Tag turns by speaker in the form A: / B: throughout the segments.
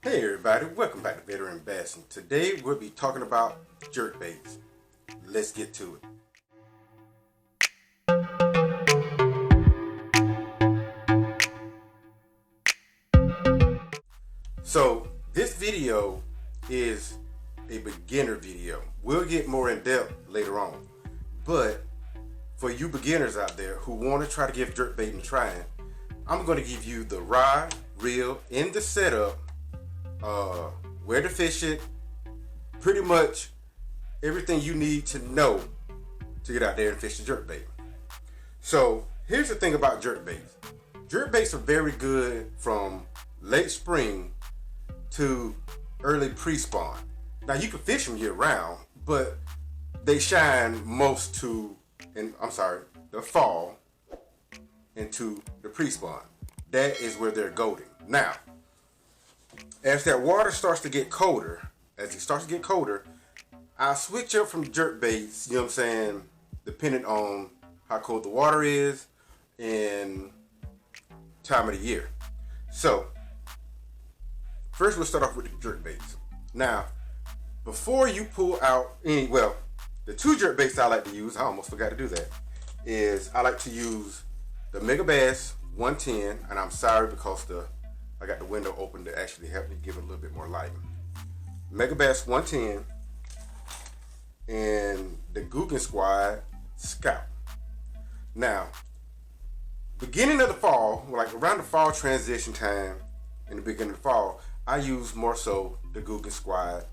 A: Hey everybody, welcome back to Veteranbassin. Today we'll be talking about jerkbaits. Let's get to it. So this video is a beginner video. We'll get more in depth later on. But for you beginners out there who want to try to give jerkbait a try, I'm going to give you the rod, reel, and the setup, where to fish it, pretty much everything you need to know to get out there and fish the jerkbait. So here's the thing about jerkbaits. Jerkbaits are very good from late spring to early pre-spawn. Now you can fish them year round, but they shine most the fall into the pre-spawn. That is where they're golden. Now, as that water starts to get colder, I'll switch up from jerkbaits, you know what I'm saying, depending on how cold the water is and time of the year. So, first we'll start off with the jerkbaits. Now, before you pull out the two jerkbaits I like to use, I almost forgot to do that, is I like to use the Megabass 110, and I'm sorry because I got the window open to actually help me give it a little bit more light. Megabass 110 and the Googan Squad Scout. Now, beginning of the fall, like around the fall transition time, in the beginning of the fall, I use more so the Googan Squad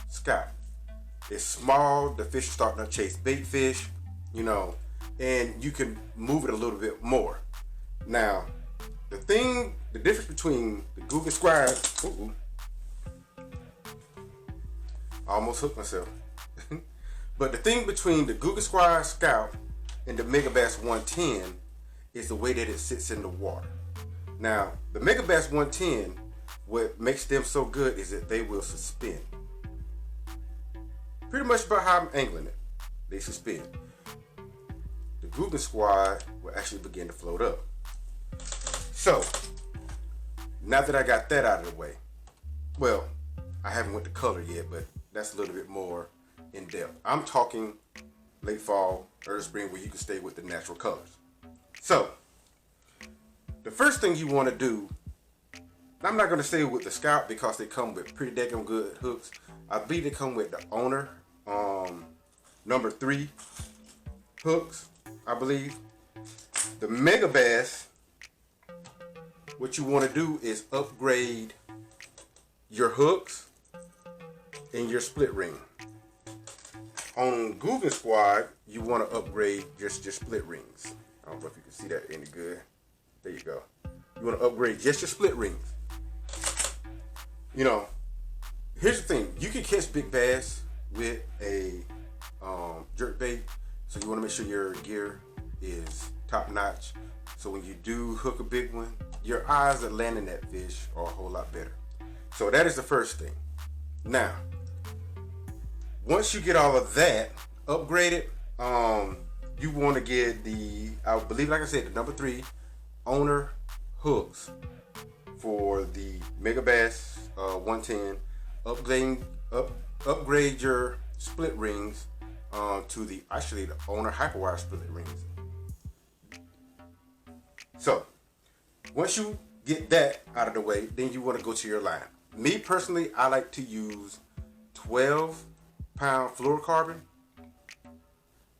A: Scout. It's small, the fish are starting to chase bait fish, and you can move it a little bit more. Now, the difference between the Googan Squad, I almost hooked myself. But the thing between the Googan Squad Scout and the Megabass 110 is the way that it sits in the water. Now, the Megabass 110, what makes them so good is that they will suspend. Pretty much about how I'm angling it. They suspend. The Googan Squad will actually begin to float up. So, now that I got that out of the way, well, I haven't went to color yet, but that's a little bit more in depth. I'm talking late fall, early spring, where you can stay with the natural colors. So, the first thing you want to do, I'm not going to say with the Scout because they come with pretty daggone good hooks. I believe they come with the Owner number 3 hooks, I believe. The Megabass, what you want to do is upgrade your hooks and your split ring. On Googan Squad, you want to upgrade just your split rings. I don't know if you can see that any good. There you go. You want to upgrade just your split rings. Here's the thing. You can catch big bass with a jerkbait, so you want to make sure your gear is top notch. So when you do hook a big one, your eyes at landing that fish are a whole lot better. So that is the first thing. Now, once you get all of that upgraded, you want to get I believe, like I said, the number 3 Owner hooks for the Megabass 110. Upgrade your split rings to the Owner Hyperwire split rings. So, once you get that out of the way, then you want to go to your line. Me personally, I like to use 12-pound fluorocarbon.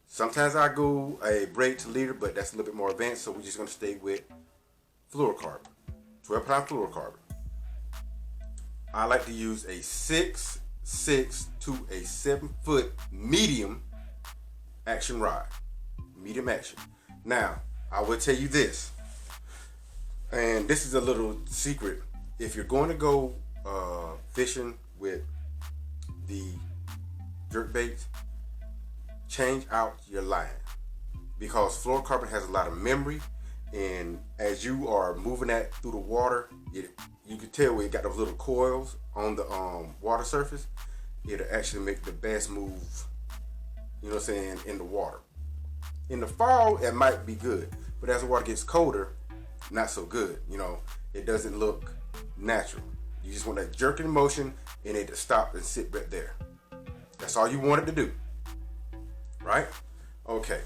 A: Sometimes I go a braid to leader, but that's a little bit more advanced, so we're just going to stay with fluorocarbon. 12-pound fluorocarbon. I like to use a 6 to a 7-foot medium action rod. Medium action. Now, I will tell you this, and this is a little secret. If you're going to go fishing with the jerkbaits, change out your line, because fluorocarbon has a lot of memory, and as you are moving that through the water, you can tell where it got those little coils on the water surface. It'll actually make the bass move, in the water. In the fall, it might be good, but as the water gets colder, not so good. It doesn't look natural. You just want that jerking motion and it to stop and sit right there. That's all you want it to do. Right? Okay.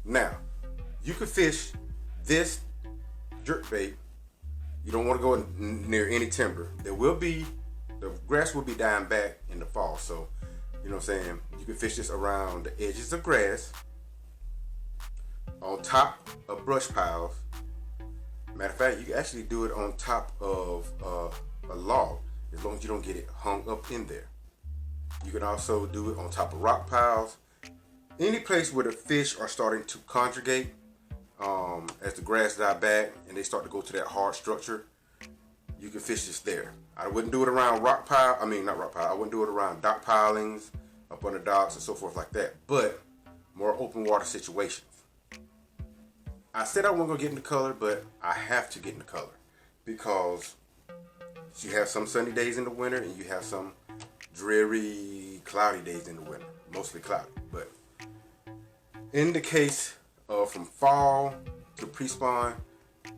A: Now, you can fish this jerkbait. You don't want to go near any timber. The grass will be dying back in the fall. So, you know what I'm saying? You can fish this around the edges of grass, on top of brush piles. Matter of fact, you can actually do it on top of a log, as long as you don't get it hung up in there. You can also do it on top of rock piles. Any place where the fish are starting to conjugate, as the grass die back and they start to go to that hard structure, you can fish this there. I wouldn't do it around I wouldn't do it around dock pilings, up on the docks and so forth like that, but more open water situations. I said I wasn't gonna get into color, but I have to get into color because you have some sunny days in the winter and you have some dreary, cloudy days in the winter, mostly cloudy. But in the case of from fall to pre-spawn,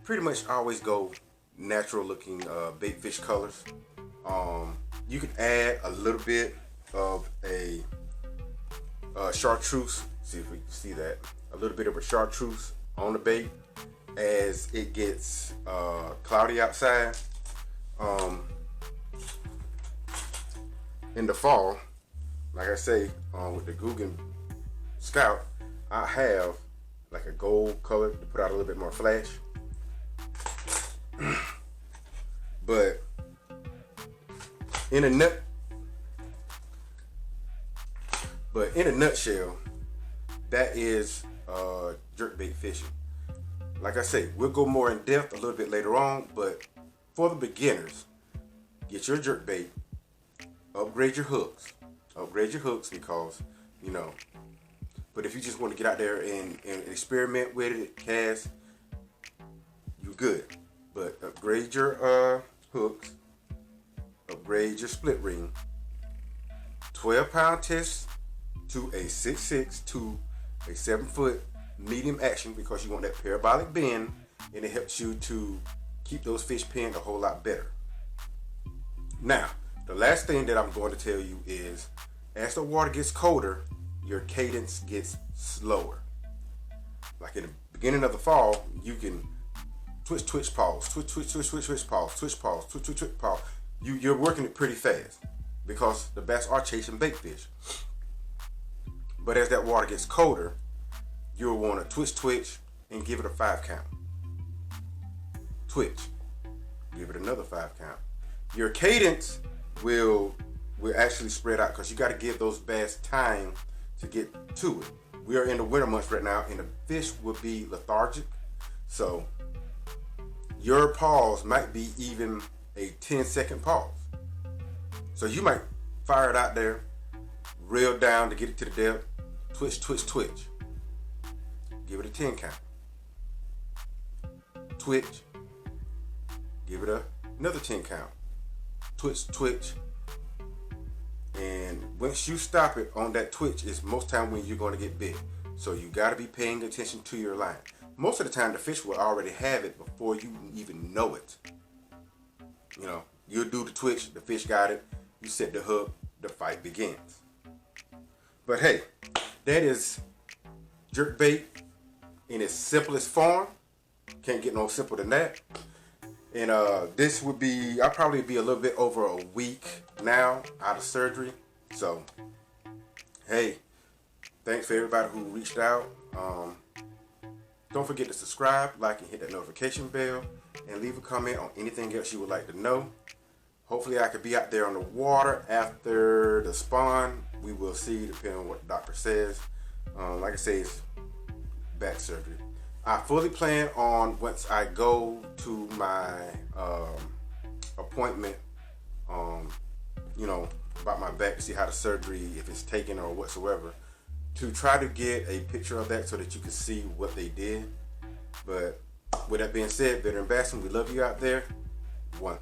A: pretty much always go natural looking bait fish colors. You can add a little bit of a chartreuse. See if we can see that. A little bit of a chartreuse on the bait as it gets cloudy outside. In the fall, like I say, with the Guggen Scout, I have like a gold color to put out a little bit more flash. But in a nutshell, that is jerkbait fishing. Like I say, we'll go more in depth a little bit later on, but for the beginners, get your jerkbait, upgrade your hooks because, you know, but if you just want to get out there and experiment with it, cast, you good. But upgrade your hooks, upgrade your split ring, 12-pound test to a 6'6" to a 7-foot medium action because you want that parabolic bend and it helps you to keep those fish pinned a whole lot better. Now, the last thing that I'm going to tell you is as the water gets colder, your cadence gets slower. Like in the beginning of the fall, you can twitch, pause, twitch, pause. You're working it pretty fast because the bass are chasing bait fish. But as that water gets colder, you'll want to twitch and give it a 5 count. Twitch, give it another 5 count. Your cadence will actually spread out because you got to give those bass time to get to it. We are in the winter months right now and the fish will be lethargic. So your pause might be even a 10-second pause. So you might fire it out there, reel down to get it to the depth, twitch. Give it a 10 count. Twitch, give it another 10 count. Twitch. And once you stop it on that twitch is most time when you're going to get bit. So you got to be paying attention to your line. Most of the time the fish will already have it before you even know it. You know, you'll do the twitch, the fish got it, you set the hook, the fight begins. But hey, that is jerkbait in its simplest form. Can't get no simpler than that. And this would be, I'll probably be a little bit over a week now out of surgery. So, hey, thanks for everybody who reached out. Don't forget to subscribe, like, and hit that notification bell. And leave a comment on anything else you would like to know. Hopefully I could be out there on the water after the spawn. We will see, depending on what the doctor says. Like I say, it's back surgery. I fully plan on, once I go to my appointment, you know, about my back to see how the surgery, if it's taken or whatsoever, to try to get a picture of that so that you can see what they did. But with that being said, Veteranbassin, we love you out there. 1.